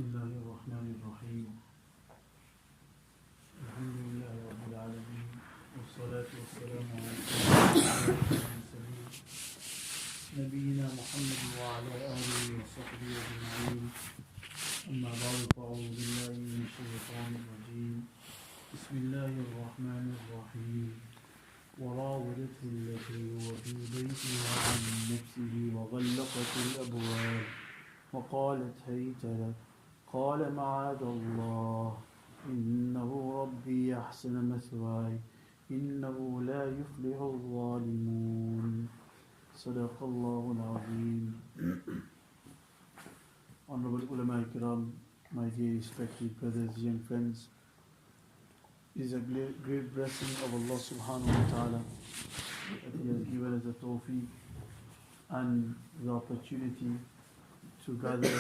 بسم الله الرحمن الرحيم الحمد لله رب العالمين والصلاة والسلام على المرسلين نبينا محمد وعلى آله وصحبه أجمعين أما بعد فأعوذ بالله من الشيطان الرجيم بسم الله الرحمن الرحيم وراودته التي هو في بيتها عن نفسه وغلقت الأبواب وقالت هيت لك قال معاذ الله إنه ربي أحسن مثواي إنه لا يفلح الظالمون صدق الله العظيم. Honorable Ulama Kiram, my dear respected brothers, young friends, it is a great blessing of Allah subhanahu wa ta'ala that He has given us the tawfiq and the opportunity to gather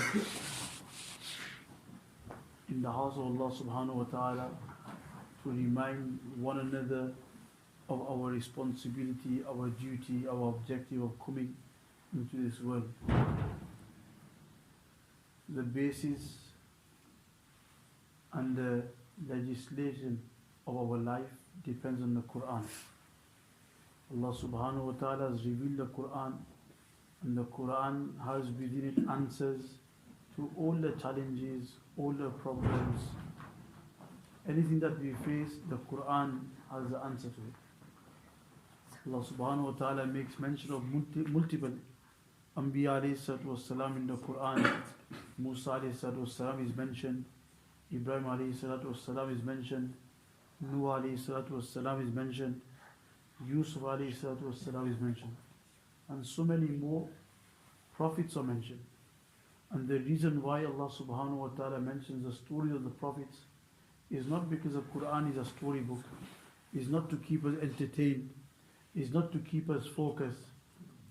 in the house of Allah subhanahu wa ta'ala to remind one another of our responsibility, our duty, our objective of coming into this world. The basis and the legislation of our life depends on the Quran. Allah subhanahu wa ta'ala has revealed the Quran, and the Quran has within it answers to all the challenges, all the problems. Anything that we face, the Quran has the answer to it. Allah subhanahu wa ta'ala makes mention of multiple Anbiya alayhi salatu wassalam in the Quran. Musa alayhi salatu wassalam is mentioned, Ibrahim alayhi salatu wassalam is mentioned, Nuh alayhi salatu wassalam is mentioned, Yusuf alayhi salatu wassalam is mentioned, and so many more prophets are mentioned. And the reason why Allah subhanahu wa ta'ala mentions the story of the prophets is not because the Quran is a storybook, is not to keep us entertained, is not to keep us focused,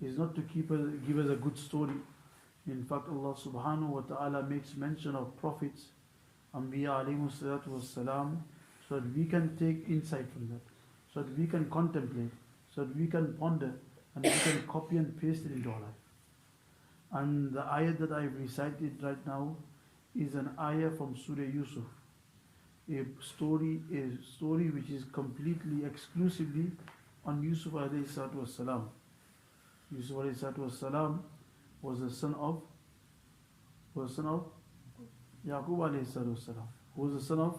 is not to give us a good story. In fact, Allah subhanahu wa ta'ala makes mention of prophets, Anbiya alayhi salatu wassalam, so that we can take insight from that, so that we can contemplate, so that we can ponder, and we can copy and paste it into our life. And the ayah that I've recited right now is an ayah from Surah Yusuf, a story which is completely, exclusively on Yusuf alayhi salatu wassalam. Yusuf alayhi salatu wassalam was the son of Yaqub alayhi salatu wassalam, who was the son of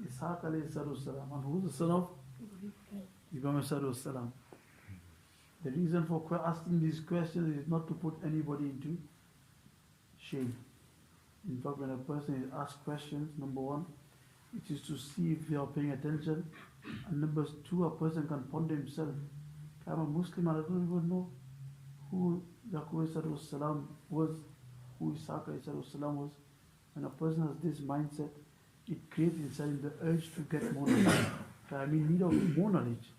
Ishaq alayhi salatu wassalam, and who was the son of Ibrahim alayhi salatu wassalam. The reason for asking these questions is not to put anybody into shame. In fact, when a person is asked questions, number one, it is to see if they are paying attention, and number two, a person can ponder himself. I'm a Muslim and I don't even know who Yaqub salam was, who Ishaq salam was. When a person has this mindset, it creates inside him the urge to get more knowledge. I'm in need of more knowledge.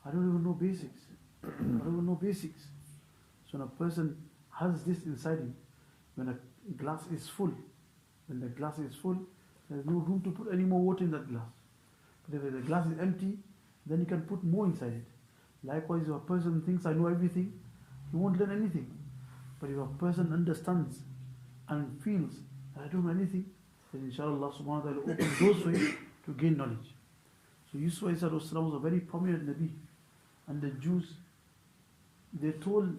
I don't even know basics. So when a person has this inside him, when a glass is full, there's no room to put any more water in that glass. But if the glass is empty, then you can put more inside it. Likewise, if a person thinks I know everything, he won't learn anything. But if a person understands and feels that I don't know anything, then inshallah subhanahu wa ta'ala opens doors for him to gain knowledge. So Yusuf was a very prominent Nabi, and the Jews, they told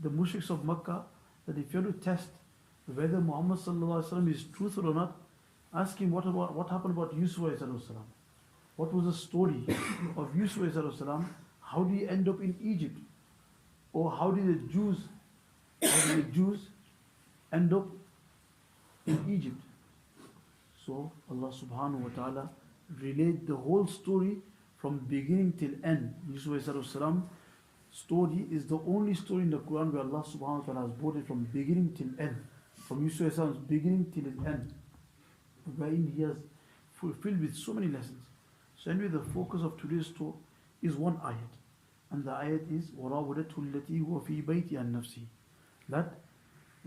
the mushriks of Makkah that if you have to test whether Muhammad sallallahu alaihi wasallam is truthful or not, ask him what happened about Yusuf alayhi salam. What was the story of Yusuf alayhi salam? How did he end up in Egypt? Or how did the Jews end up in Egypt? So Allah subhanahu wa ta'ala relayed the whole story from beginning till end. Yusuf alayhi salam story is the only story in the Quran where Allah subhanahu wa ta'ala has brought it from beginning till end. From Yusuf alayhi salam's beginning till its end, wherein he has fulfilled with so many lessons. So anyway, the focus of today's talk is one ayat, and the ayat is وَرَاوَدَتْهُ الَّتِي هُوَ فِي بَيْتِ عَنْ نَفْسِهِ. That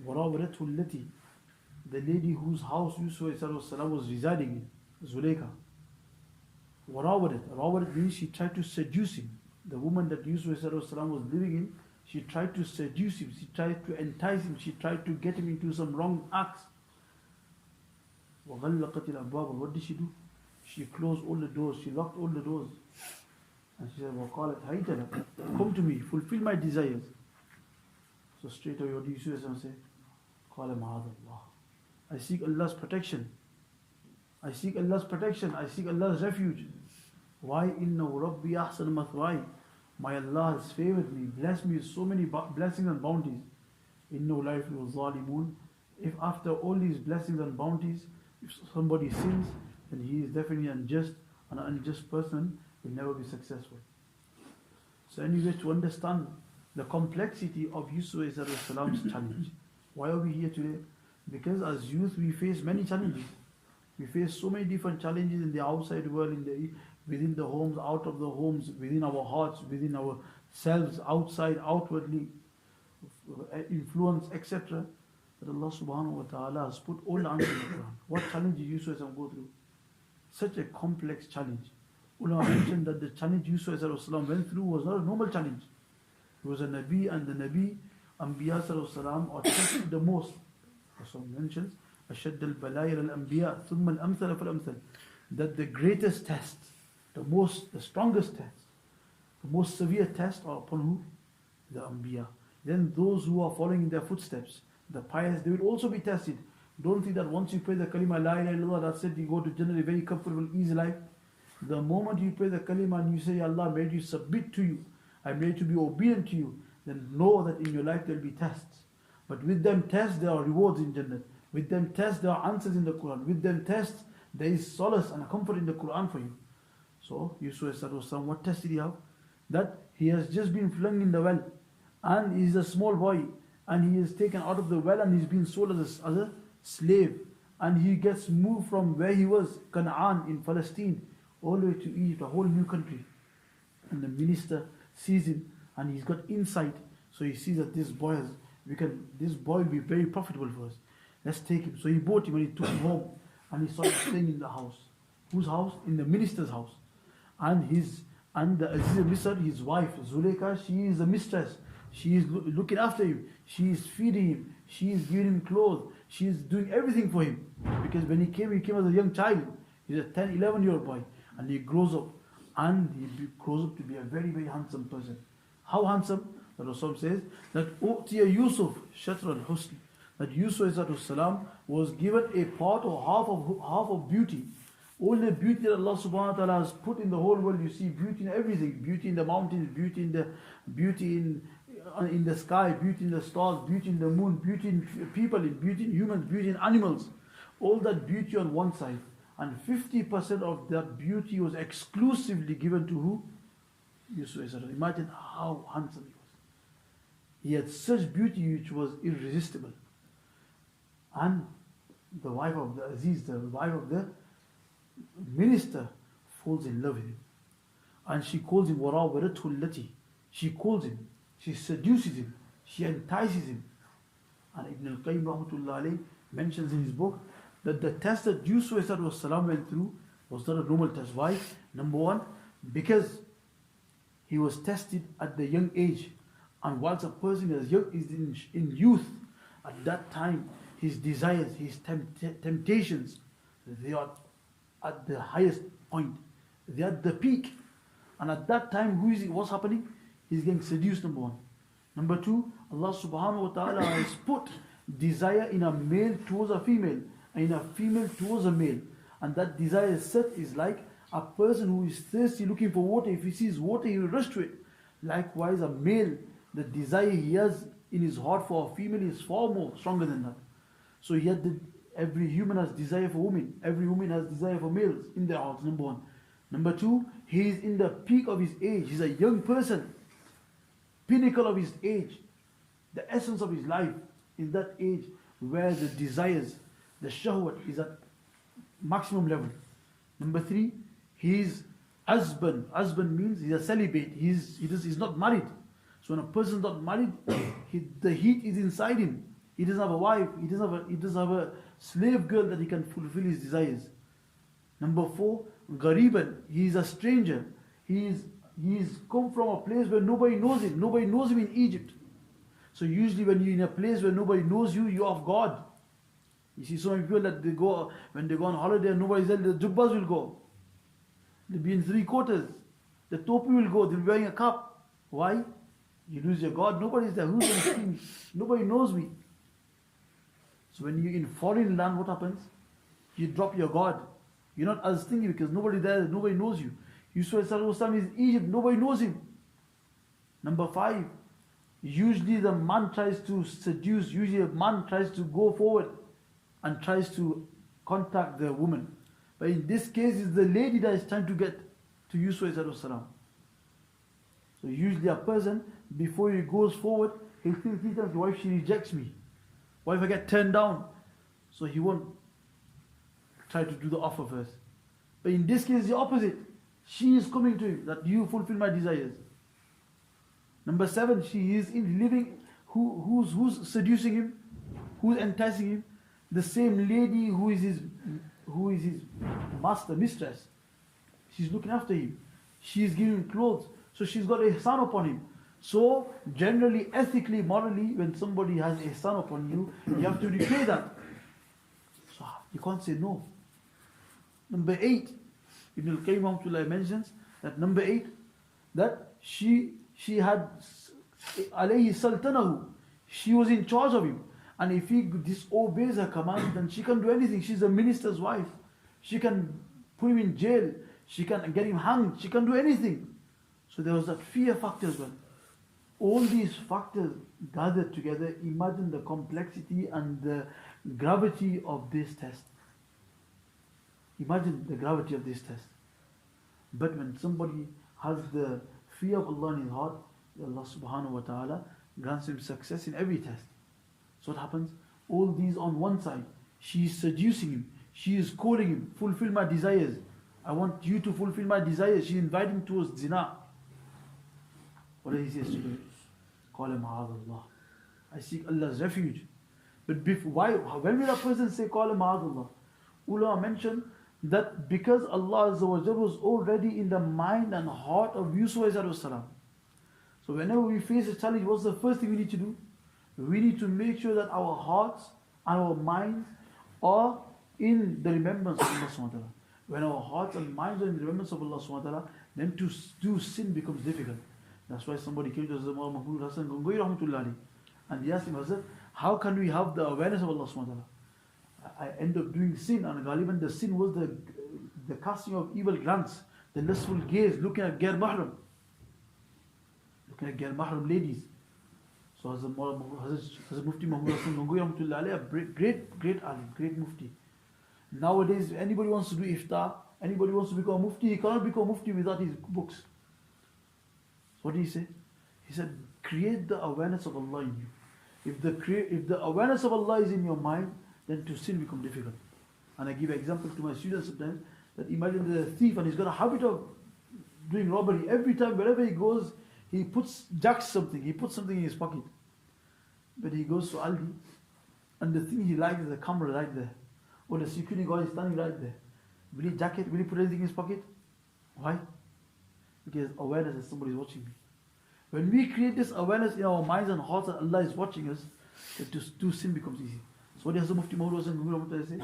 وَرَاوَدَتْهُ الَّتِي, the lady whose house Yusuf was residing in, Zuleika. Warawadat means she tried to seduce him. The woman that Yusuf was living in, She tried to seduce him. She tried to entice him. She tried to get him into some wrong acts. وَغَلَّقَتِ الْأَبْوَابَ. What did she do? She closed all the doors. She locked all the doors. And she said, وَقَالَتْ هَيْتَ لَكَ. Come to me, fulfill my desires. So straight away, what do Yusuf say? قَالَ مَعَاذَ اللَّهِ. I seek Allah's protection. I seek Allah's protection. I seek Allah's refuge. Why? إِنَّهُ رَبِّي أَحْسَنَ مَثْوَايَ. My Allah has favored me, blessed me with so many blessings and bounties. إِنَّهُ لَا يُفْلِحُ الظَّالِمُونَ. If after all these blessings and bounties, if somebody sins, then he is definitely unjust. An unjust person will never be successful. So anyway, to understand the complexity of Yusuf Salam's challenge. Why are we here today? Because as youth we face many challenges. We face so many different challenges in the outside world, within the homes, out of the homes, within our hearts, within ourselves, outside, outwardly, influence, etc. That Allah subhanahu wa ta'ala has put all the answers in the Quran. What challenge did Yusuf go through? Such a complex challenge. Ulama mentioned that the challenge Yusuf went through was not a normal challenge. He was a Nabi, and the Nabi, Anbiya salam, are tested the most. Also mentions, أشد البلايا للأنبياء ثم الأمثل فالأمثل. That the greatest test, the strongest test, the most severe test are upon who? The Anbiya. Then those who are following in their footsteps, the pious, they will also be tested. Don't think that once you pray the kalima la ilaha illallah, that's it, you go to Jannah, a very comfortable, easy life. The moment you pray the kalima and you say, Allah made you submit to you, I made you to be obedient to you, then know that in your life there will be tests. But with them tests, there are rewards in Jannah. With them tests, there are answers in the Quran. With them tests, there is solace and comfort in the Quran for you. So, Yusuf, what test did he have? That he has just been flung in the well, and he is a small boy, and he is taken out of the well and he's been sold as a slave. And he gets moved from where he was, Canaan in Palestine, all the way to Egypt, a whole new country. And the minister sees him and he's got insight. So he sees that this boy will be very profitable for us. Let's take him. So he bought him and he took him home and he started staying in the house. Whose house? In the minister's house. And the Aziz Misr, his wife, Zuleika, she is the mistress. She is looking after him. She is feeding him. She is giving him clothes. She is doing everything for him. Because when he came as a young child. He's a 10, 11-year-old boy. And he grows up. And he grows up to be a very, very handsome person. How handsome? The Rasul says that U'tiya Yusuf Shatra al-Husn. That Yusuf salam was given a part or half of beauty. All the beauty that Allah subhanahu wa ta'ala has put in the whole world, you see beauty in everything. Beauty in the mountains, beauty in the sky, beauty in the stars, beauty in the moon, beauty in people, beauty in humans, beauty in animals. All that beauty on one side. And 50% of that beauty was exclusively given to who? Yusuf. Imagine how handsome he was. He had such beauty which was irresistible. And the wife of the Aziz, the wife of the minister, falls in love with him. And she calls him وَرَاوَرَتْهُ الَّتِي. She calls him, she seduces him, she entices him. And Ibn al-Qayyim rahmatullah alayh mentions in his book that the test that Yusuf salam went through was not a normal test. Why? Number one, because he was tested at the young age. And once a person is in youth, at that time, his desires, his temptations, they are at the highest point. They are at the peak. And at that time, what's happening? He's getting seduced, number one. Number two, Allah subhanahu wa ta'ala has put desire in a male towards a female, and in a female towards a male. And that desire is like a person who is thirsty looking for water. If he sees water, he will rush to it. Likewise, a male, the desire he has in his heart for a female is far more stronger than that. So every human has desire for women. Every woman has desire for males in their hearts, number one. Number two, he is in the peak of his age. He's a young person. Pinnacle of his age. The essence of his life is that age where the desires, the shahwat is at maximum level. Number three, he's husband. Husband means he's a celibate. He's not married. So when a person is not married, the heat is inside him. He doesn't have a wife. He doesn't have a slave girl that he can fulfill his desires. Number four, Ghariban. He is a stranger. He's come from a place where nobody knows him. Nobody knows him in Egypt. So usually when you're in a place where nobody knows you, you're off guard. You see so many people that they go, when they go on holiday and nobody's there, the jubbas will go. They'll be in 3/4. The topi will go, they'll be wearing a cap. Why? You lose your guard, nobody's there. Who's going to see me? Nobody knows me. So when you're in foreign land, what happens? You drop your guard. You're not as thingy because nobody there, nobody knows you. Yusuf is in Egypt, nobody knows him. Number 5, usually the man tries to seduce, usually a man tries to go forward and tries to contact the woman. But in this case, it's the lady that is trying to get to Yusuf. So usually a person, before he goes forward, he'll think 3 times, what if she rejects me? What if I get turned down? So he won't try to do the offer first. But in this case, the opposite. She is coming to him, that you fulfill my desires. Number 7, she is in living, who's seducing him? Who's enticing him? The same lady who is his master, mistress. She's looking after him. She is giving him clothes. So she's got ihsan upon him. So generally, ethically, morally, when somebody has ihsan upon you, you have to repay that. So you can't say no. Number 8, Ibn al-Qayyim mentions that number 8, that she had alayhi sultanahu, she was in charge of him, and if he disobeys her command, then she can do anything. She's a minister's wife. She can put him in jail, she can get him hanged, she can do anything. So there was that fear factor as well. All these factors gathered together, imagine the complexity and the gravity of this test. Imagine the gravity of this test. But when somebody has the fear of Allah in his heart, Allah subhanahu wa ta'ala grants him success in every test. So what happens? All these on one side, she is seducing him, she is calling him, fulfill my desires. I want you to fulfill my desires. She is inviting him towards zina. What does he say to do? Qala ma'adallah. I seek Allah's refuge. But when will a person say Qala ma'adallah? Ulama mentioned that because Allah Azza wa Jalla was already in the mind and heart of Yusuf alayhi salam. So whenever we face a challenge, what's the first thing we need to do? We need to make sure that our hearts and our minds are in the remembrance of Allah subhanahu wa ta'ala. When our hearts and minds are in the remembrance of Allah subhanahu wa ta'ala, then to do sin becomes difficult. That's why somebody came to Hazrat Muhammad As'ad Sidat and he asked him, Hazrat, how can we have the awareness of Allah subhanahu wa ta'ala? I end up doing sin, and Ghaliban the sin was the casting of evil glance, the lustful gaze, looking at Ghair Mahram ladies. So Hazrat Mufti Mohammed As'ad Sidat, a great alim, great mufti. Nowadays, anybody wants to do iftar, anybody wants to become a mufti, he cannot become a mufti without his books. So what did he say? He said, create the awareness of Allah in you. If the awareness of Allah is in your mind, then to sin becomes difficult. And I give an example to my students sometimes, that imagine the thief and he's got a habit of doing robbery. Every time, wherever he goes, he puts something in his pocket. But he goes to Aldi, and the thing he likes is the camera right there. Or the security guard is standing right there. Will he put anything in his pocket? Why? Because awareness that somebody is watching me. When we create this awareness in our minds and hearts that Allah is watching us, that to do sin becomes easy. So what does the Mufti Mohammed As'ad say?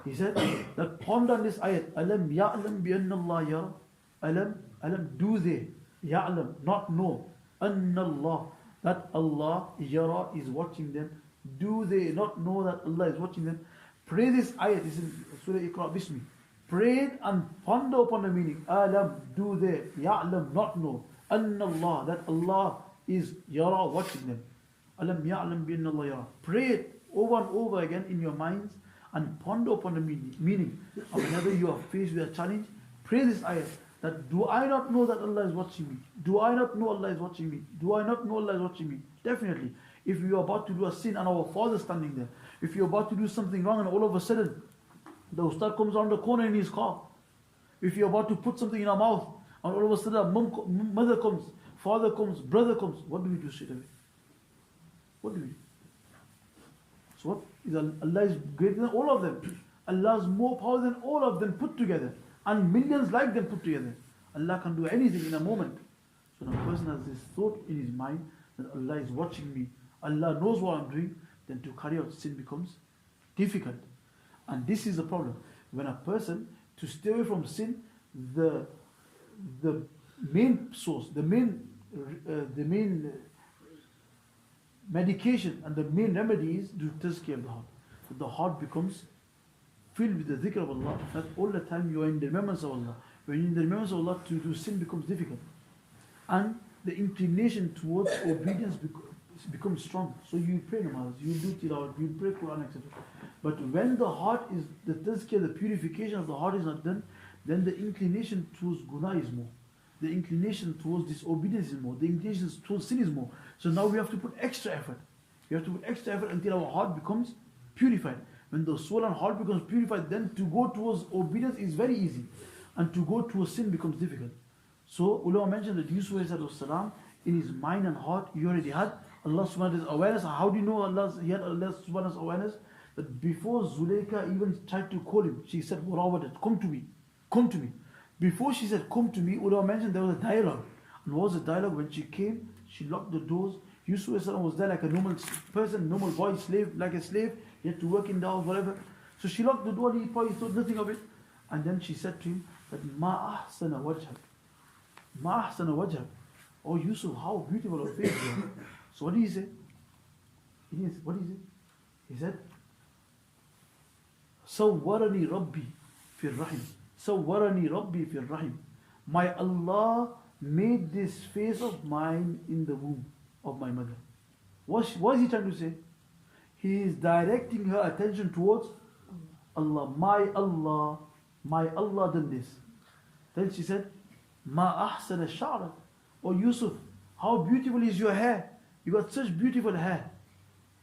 He said that ponder on this ayat, Alam ya'lam bi anna Allah yara. Alam do they ya'lam, not know, anna Allah, that Allah yara is watching them. Do they not know that Allah is watching them? Pray this ayat, this is Surah Iqra Bismi. Pray it and ponder upon the meaning. Alam, do they, ya'lam, not know, anna Allah, that Allah is yara, watching them. Alam ya'lam bi anna Allah yara. Pray it over and over again in your minds and ponder upon the meaning. And whenever you are faced with a challenge, pray this ayat, that do I not know that Allah is watching me? Do I not know Allah is watching me? Do I not know Allah is watching me? Definitely. If you are about to do a sin and our father is standing there, if you're about to do something wrong and all of a sudden the ustad comes around the corner in his car, if you're about to put something in our mouth and all of a sudden mother comes, father comes, brother comes, what do we do straight away? What do we do? So what? Allah is greater than all of them. Allah is more powerful than all of them put together, and millions like them put together. Allah can do anything in a moment. So the person has this thought in his mind that Allah is watching me, Allah knows what I'm doing, then to carry out sin becomes difficult. And this is the problem. When a person, to stay away from sin, the main source, the main medication and the main remedy is to tazkiyah of the heart. So the heart becomes filled with the dhikr of Allah. That all the time you are in the remembrance of Allah. When you're in the remembrance of Allah, to do sin becomes difficult. And the inclination towards obedience becomes strong. So you pray namaz, you do tilawat, you pray Quran, etc. But when the heart is, the tazkiyah, the purification of the heart is not done, then the inclination towards guna is more. The inclination towards disobedience is more. The inclination towards sin is more. So now we have to put extra effort. We have to put extra effort until our heart becomes purified. When the soul and heart becomes purified, then to go towards obedience is very easy. And to go towards sin becomes difficult. So ulama mentioned that Yusuf ﷺ, in his mind and heart, he already had Allah subhanahu wa ta'ala's awareness. How do you know he had Allah subhanahu wa ta'ala's awareness? That before Zulaykha even tried to call him, she said, Warawadat, come to me, come to me. Before she said, come to me, ulama mentioned there was a dialogue. And what was the dialogue? When she came, she locked the doors. Yusuf ﷺ was there like a normal person, normal boy, slave, like a slave. He had to work in the house, whatever. So she locked the door and he probably thought nothing of it. And then she said to him that, Ma ahsana wajhak. Ma ahsana wajhak. Oh Yusuf, how beautiful your face is. So what did he say? What did he say? He said, Sawwarani Rabbi fir rahim. Sawwarani Rabbi fir rahim. My Allah made this face of mine in the womb of my mother. What is he trying to say? He is directing her attention towards Allah. My Allah done this. Then she said, Ma ahsana sha'rak. Oh Yusuf, how beautiful is your hair. You got such beautiful hair.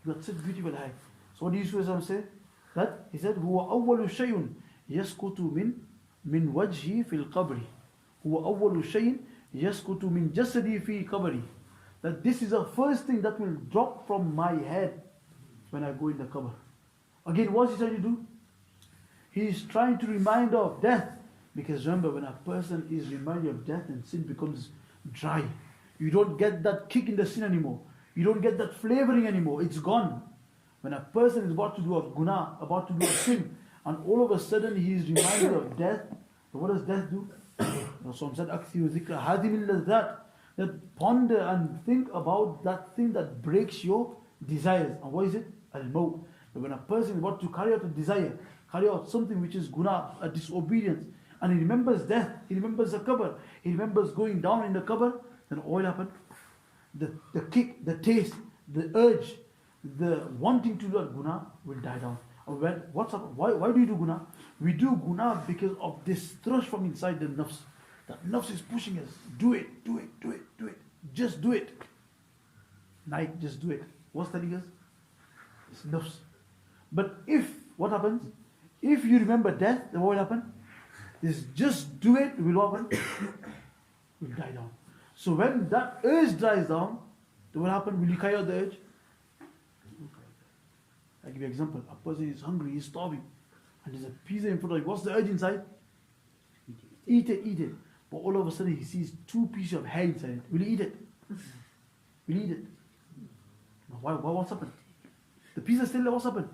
You got such beautiful hair. So what did Yusuf say? That he said, Huwa awwalu shayun yaskutu min wajhi fil qabri. Huwa awwalu shayun yaskutu min jasadi fi qabri. That this is the first thing that will drop from my head when I go in the qabr. Again, what is he trying to do? He is trying to remind of death. Because remember, when a person is reminded of death, then sin becomes dry. You don't get that kick in the sin anymore. You don't get that flavoring anymore. It's gone. When a person is about to do a guna, about to do a sin, and all of a sudden he is reminded of death, so what does death do? Rasul said, "Akthiru dhikra hadimil lazzat." That ponder and think about that thing that breaks your desires. And what is it? Al-maut. When a person is about to carry out a desire, carry out something which is guna, a disobedience, and he remembers death, he remembers the qabr, he remembers going down in the qabr, then what will happen? The kick, the taste, the urge, the wanting to do that guna will die down. What's up? Why do you do guna? We do guna because of this thrust from inside the nafs. That nafs is pushing us. Do it, do it, do it, do it. Just do it. Night, just do it. What's telling us? It's nafs. But what happens? If you remember death, then what will happen? Is just do it, will what happen? Will die down. So when that urge dies down, then what happen? Will you carry out the urge? I'll give you an example. A person is hungry, he's starving, and there's a pizza in front of him. What's the urge inside? Eat it, eat it. But all of a sudden he sees 2 pieces of hair inside it. Will he eat it? Will he eat it? No, why? What's happened? The pizza is still there, what's happened?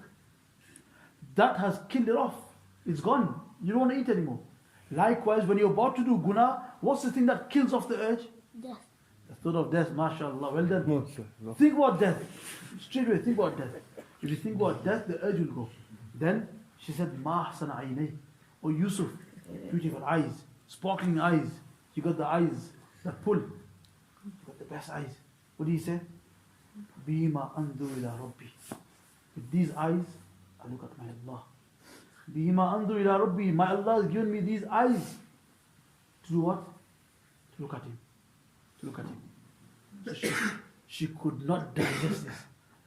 That has killed it off. It's gone. You don't want to eat anymore. Likewise, when you're about to do guna, what's the thing that kills off the urge? Death. The thought of death, mashallah. Well done. Think about death. Straight away, think about death. If you think about death, the urge will go. Then she said, Ma ahsana aynay. Oh Yusuf, beautiful eyes, sparkling eyes. You got the eyes that pull. You got the best eyes. What do you say? Bima andu ila rabbi. With these eyes, I look at my Allah. Bima andu ila rabbi. My Allah has given me these eyes. To do what? To look at Him. To look at Him. So she could not digest this.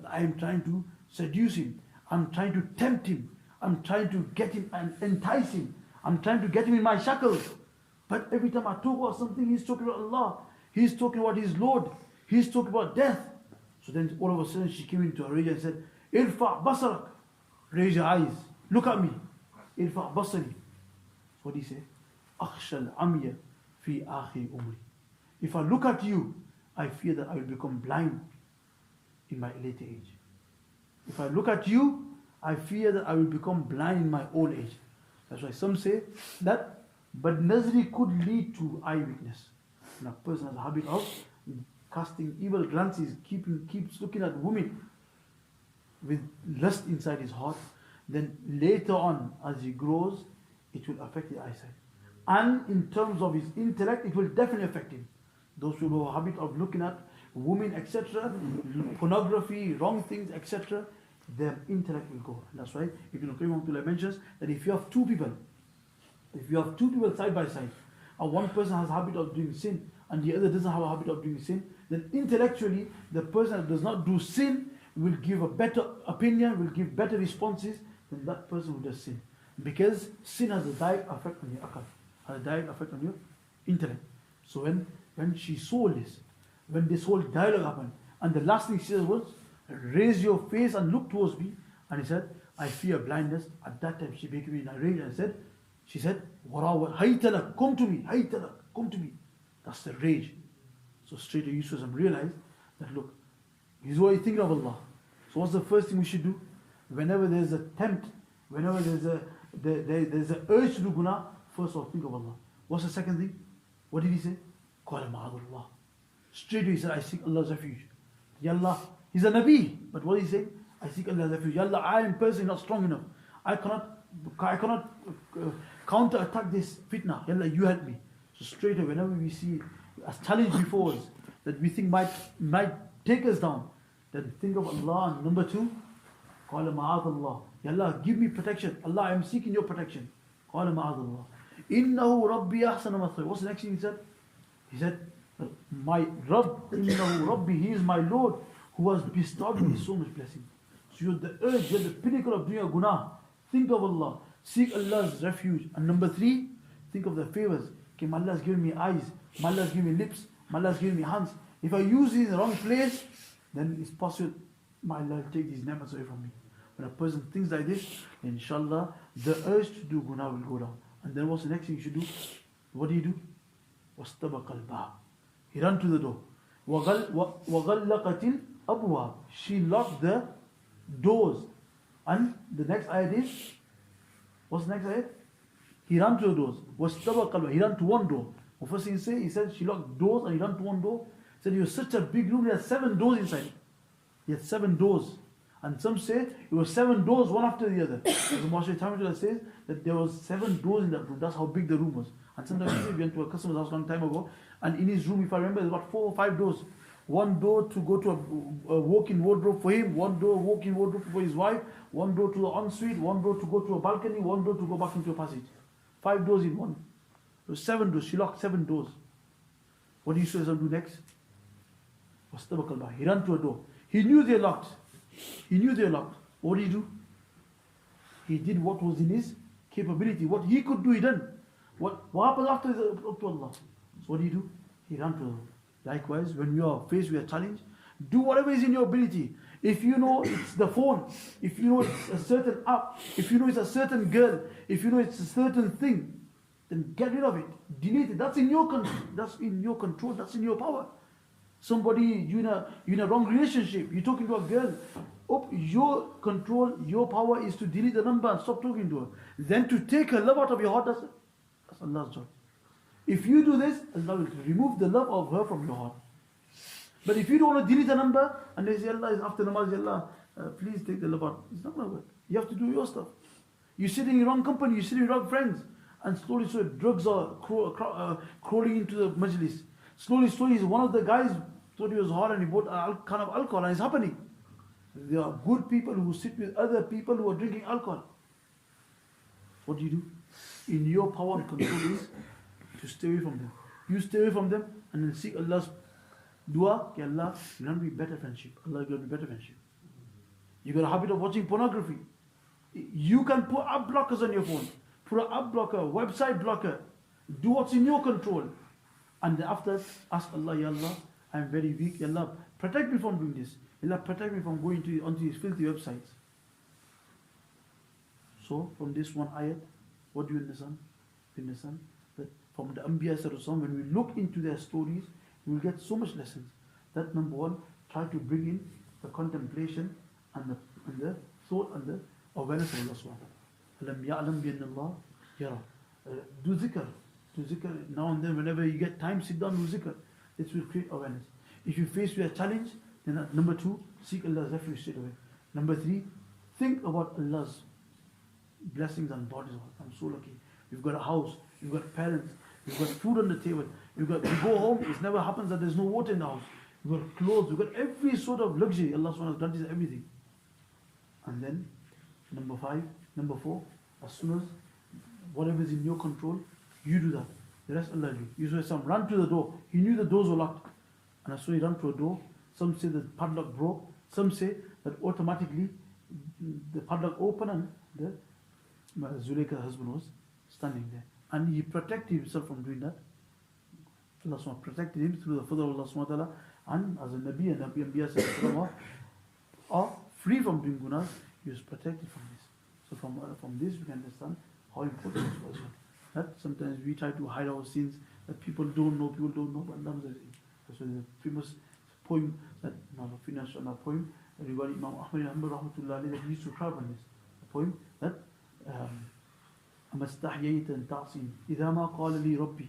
I am trying to seduce him. I'm trying to tempt him. I'm trying to get him and entice him. I'm trying to get him in my shackles. But every time I talk about something, he's talking about Allah. He's talking about his Lord. He's talking about death. So then all of a sudden she came into a rage and said, Irfa basarak. Raise your eyes. Look at me. Irfa basari. What did he say? Akhshal amya fi akhi umri. If I look at you, I fear that I will become blind in my later age. If I look at you, I fear that I will become blind in my old age. That's why some say that, but Nazri could lead to eye weakness. And a person has a habit of casting evil glances, keeps looking at women with lust inside his heart, then later on, as he grows, it will affect his eyesight. And in terms of his intellect, it will definitely affect him. Those who have a habit of looking at women, etc., pornography, wrong things, etc., their intellect will go. And that's why Ibn Qayyim mentions that if you have two people side by side, and one person has a habit of doing sin, and the other doesn't have a habit of doing sin, then intellectually, the person that does not do sin will give a better opinion, will give better responses than that person who does sin. Because sin has a direct effect on your akal, has a direct effect on your intellect. So when she saw this, when this whole dialogue happened, and the last thing she said was, raise your face and look towards me. And he said, I fear blindness. At that time she became in a rage and she said, Haytalak, come to me, Haytalak, come to me. That's the rage. So straight away Yusuf realized that look, he's always thinking of Allah. So what's the first thing we should do? Whenever there's a tempt, whenever there's an urge to do guna, first of all think of Allah. What's the second thing? What did he say? Qala ma'adullah. Straight away he said, I seek Allah's refuge. Ya Allah, he's a Nabi, but what did he say? I seek Allah's refuge. Ya Allah, I am personally not strong enough. I cannot counter-attack this fitna. Ya Allah, you help me. So straight away, whenever we see a challenge before us that we think might take us down, then think of Allah. And number two, Qala ma'adullah. Ya Allah, give me protection. Allah, I am seeking your protection. Qala ma'adullah. Innahu Rabbi ahsana mathwaya. What's the next thing he said? He said, my Rabb, Innahu Rabbi, he is my Lord who has bestowed me so much blessing. So you're the urge, you're the pinnacle of doing a guna. Think of Allah, seek Allah's refuge. And number three, think of the favors. Okay, Allah has given me eyes, Allah has given me lips, Allah has given me hands. If I use it in the wrong place, then it's possible my Allah will take these ni'mats away from me. When a person thinks like this, inshallah, the urge to do guna will go down. And then what's the next thing you should do? What do? وَاسْتَبَقَ الْبَابِ. He ran to the door. وَغَلَّقَتِ الْأَبْوَابِ. She locked the doors. And the next ayat is, what's the next ayat? He ran to the doors. وَاسْتَبَقَ الْبَابِ. He ran to one door. The first thing he said she locked doors and he ran to one door. He said it was such a big room, he had 7 doors inside. He had 7 doors. And some say it was 7 doors, one after the other. As the Masjid says that there was 7 doors in that room. That's how big the room was. And sometimes we went to a customer's house a long time ago, and in his room, if I remember, there's about 4 or 5 doors. One door to go to a walk-in wardrobe for him, one door walk-in wardrobe for his wife, one door to the ensuite, one door to go to a balcony, one door to go back into a passage. 5 doors in one. There were 7 doors. She locked 7 doors. What did Yusuf do next? He ran to a door. He knew they locked. What did he do? He did what was in his capability. What he could do, he done. What happens after is up to Allah. So what do? He ran to Allah. Likewise, when you are faced with a challenge, do whatever is in your ability. If you know it's the phone, if you know it's a certain app, if you know it's a certain girl, if you know it's a certain thing, then get rid of it. Delete it. That's in your control. That's in your control. That's in your power. Somebody, you're in a wrong relationship, you're talking to a girl. Your control, your power is to delete the number and stop talking to her. Then to take her love out of your heart, that's Allah's job. If you do this, Allah will remove the love of her from your heart. But if you don't want to delete the number, and they say, Allah is after namaz, Allah, please take the love out. It's not going to work. You have to do your stuff. You're sitting in the wrong company, you're sitting with wrong friends, and slowly drugs are crawling into the majlis. Slowly, one of the guys thought he was hot and he bought a kind of alcohol, and it's happening. There are good people who sit with other people who are drinking alcohol. What do? In your power and control is to stay away from them. You stay away from them and then seek Allah's dua. Okay, Allah, grant me better friendship. Allah grant me better friendship. You got a habit of watching pornography. You can put app blockers on your phone. Put an app blocker, website blocker. Do what's in your control. And after, ask Allah, Ya Allah, I am very weak. Ya Allah, protect me from doing this. Ya Allah, protect me from going onto these filthy websites. So, from this one ayat, what do you understand? You understand that from the Anbiya, when we look into their stories, we will get so much lessons. That number one, try to bring in the contemplation and the thought and the awareness of Allah subhanahu wa ta'ala. أَلَمْ يَعْلَمْ بِأَنَّ اللَّهَ يَرَى. Do zikr. Do zikr now and then. Whenever you get time, sit down, do zikr. This will create awareness. If you face with a challenge, then number 2, seek Allah's refuge straight away. Number 3, think about Allah's blessings and bodies. I'm so lucky. You've got a house, you've got parents, you've got food on the table, you go home, it never happens that there's no water in the house. You've got clothes, you've got every sort of luxury. Allah subhanahu wa ta'ala has granted everything. And then, number 4, as soon as whatever is in your control, you do that. The rest Allah do. You saw some run to the door. He knew the doors were locked. And as soon as he ran to a door, some say the padlock broke, some say that automatically the padlock opened and the Zuleika's husband was standing there. And he protected himself from doing that. Allah subhanahu protected him through the fadl of Allah subhanahu wa ta'ala. And as a Nabi and Anbiya are free from doing gunas, he was protected from this. So from this we can understand how important it was. That sometimes we try to hide our sins, that people don't know, but Allah knows everything. So there's a famous poem that, finish on a poem regarding Imam Ahmad ibn Rahmatullah that he used to cry on this. A poem that أَمَا اسْتَحْيَيْتَ أَن تَعْصِينِ إِذَا مَا قَالَ لِي رَبِّي.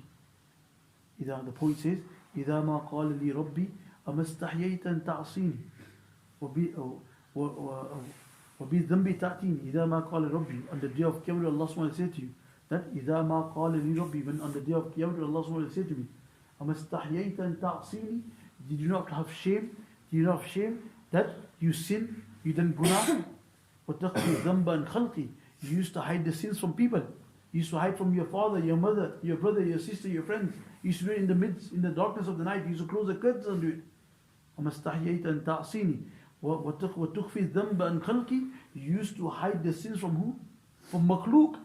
The poet says, إِذَا مَا قَالَ لِي رَبِّي أَمَا اسْتَحْيَيْتَ أَن تَعْصِينِ وَبِالذَّنْبِ تَأْتِينِ إِذَا مَا قَالَ رَبِّي. On the day of Qiyamah, Allah subhanahu wa ta'ala say to you, that إِذَا مَا قَالَ لِي رَبِّي, when on the day of Qiyamah, Allah subhanahu wa ta'ala say to me, أَمَا اسْتَحْيَيْتَ أَن تَعْصِينِ. Did you not have shame? Did you not have shame that you sin, you done guna? وَتَخْفِي ذَنْبًا خَلْقِي. You used to hide the sins from people. You used to hide from your father, your mother, your brother, your sister, your friends. You used to do it in the darkness of the night. You used to close the curtains and do it. أَمَا اسْتَحْيَيْتَ أَن تَعْصِينِ وَتُخْفِي ذَنْبًا خَلْقِي. You used to hide the sins from who? From makhluk.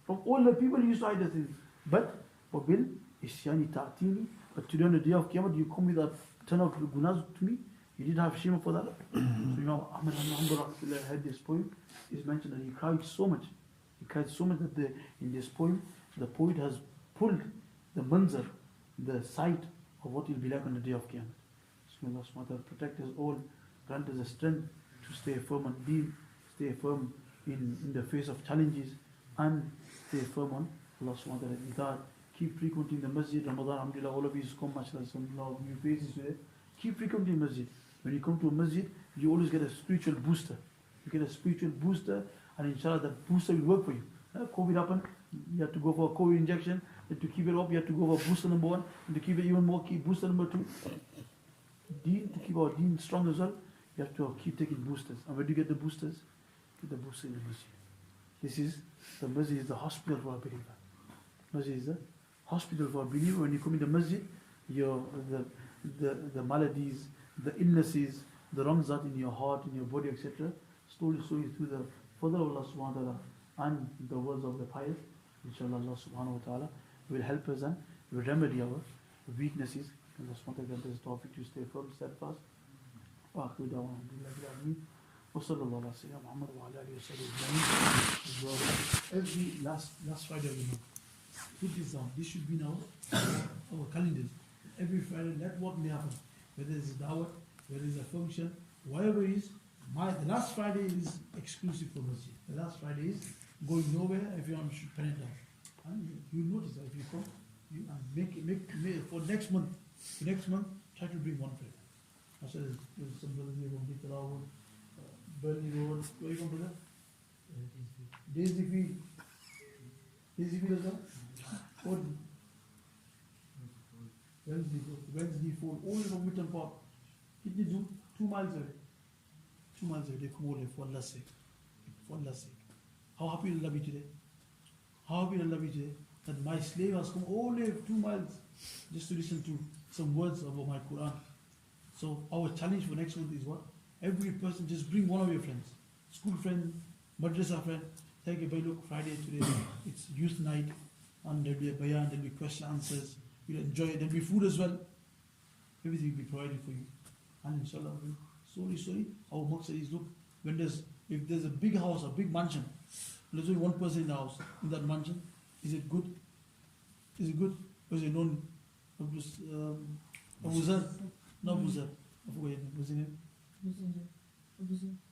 From all the people you used to hide the sins. But وَبِالْ إِسْيَانِ تَعْتِينِ. But today on the day of Qiyamah, you come with a ton of gunas to me. You didn't have shame for that. So Imam Ahmad had this poem. It's mentioned that he cried so much. He cried so much that in this poem, the poet has pulled the manzar, the sight of what will be like on the day of Qiyamah. So may Allah subhanahu wa ta'ala protect us all, grant us the strength to stay firm on deen, stay firm in the face of challenges, and stay firm on Allah subhanahu wa ta'ala. Keep frequenting the masjid. Ramadan, alhamdulillah, all of you come, mashallah, some new faces today. Keep frequenting masjid. When you come to a masjid, you always get a spiritual booster. You get a spiritual booster, and inshallah that booster will work for you. COVID happened, you have to go for a COVID injection, and to keep it up, you have to go for booster number 1, and to keep it even more, keep booster number 2. Deen, to keep our deen strong as well, you have to keep taking boosters. And where do you get the boosters? Get the booster in the masjid. The masjid is the hospital for a believer. Masjid is the hospital for a believer. When you come in the masjid, the maladies, the illnesses, the wrongs that in your heart, in your body, etc., slowly through the fadl of Allah subhanahu wa ta'ala and the words of the pious, inshallah Allah subhanahu wa ta'ala will help us and will remedy our weaknesses. Allah subhanahu wa ta'ala grant us tawfiq to stay firm, steadfast. Wa akhiru da'wana alhamdulillahi rabbil alameen. Wa sallallahu ala sayyidina Muhammad wa ala alihi wa sahbihi ajma'in. Every last Friday of the month, put this down. This should be now our calendars. Every Friday, let what may happen. Whether it's a dawah, whether it's a function, whatever it is, the last Friday is exclusive for masjid. The last Friday is going nowhere. Everyone should pen it down. And you notice that if you come, you make for next month. For next month, try to bring one friend. I said there's some brothers here from Bitala Road, Burnley Road. Where are you from, brother? Daisy Field. Daisy Field as well? Wednesday Ford, only from Mitton Park. Did you do 2 miles away? 2 miles away, they come over there for Allah's sake. For Allah's sake. How happy will Allah be today? How happy will Allah be today that my slave has come all the way 2 miles just to listen to some words about my Quran. So our challenge for next month is what? Every person just bring one of your friends. School friend, madrasa friend. Say, okay, look, Friday today, it's youth night, and there'll be a bayan, there'll be question answers. You'll enjoy it. There'll be food as well. Everything will be provided for you. And inshallah, slowly, our maqsad is, look, if there's a big house, a big mansion, there's only one person in the house, in that mansion, is it good? Is it good? Or is it known? Abu Zar? Not Abu Zar. I forgot his name. What's his name?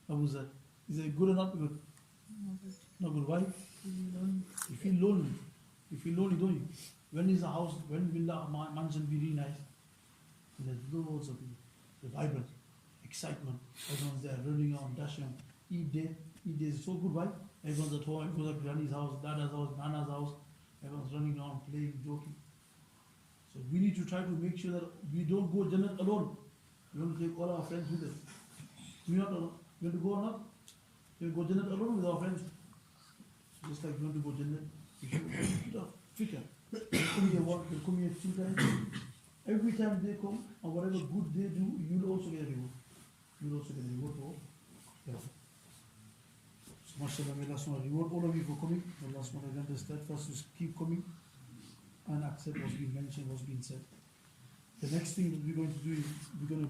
Abu Zar. Is it good or not good? Not good. Why? You feel lonely. You feel lonely, don't you? When is the house, when will the mansion be really nice? There's loads of people. The vibrant, excitement. Everyone's there, running on, dashing on. Eid day is so good, right? Everyone's at home, everyone's at Granny's house, Dada's house, Nana's house. Everyone's running on, playing, joking. So we need to try to make sure that we don't go Jannat alone. We want to take all our friends with us. We not alone. We want to go or not? We go Jannat alone with our friends. Just like we want to go Jannat, we should put fikr. They come here once, they come here 2 times. Every time they come, and whatever good they do, you'll also get a reward. You'll also get a reward for effort. So mashallah, may Allah subhanahu reward all of you for coming. May Allah subhanahu grant us steadfastness, keep coming and accept what's been mentioned, what's been said. The next thing that we're going to do is we're going to